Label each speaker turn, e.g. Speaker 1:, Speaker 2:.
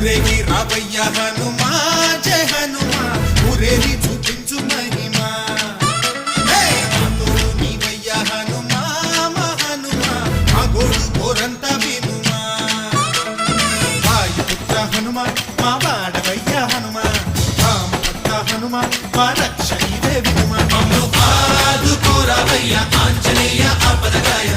Speaker 1: ఊరేగి రావయ్య హనుమా జయ హనుమా ఊరేగి చూపించు మహిమా తోడు నీవయ్య హనుమా మా హనుమా మా గోడు కోరంత వినుమా వాయుపుత్ర హనుమా మా వాడవయ్య హనుమా రామభక్త హనుమా మా రక్ష ఇదే వినుమా ఆదుకోరావయ్య ఆంజనేయ ఆపదగాయ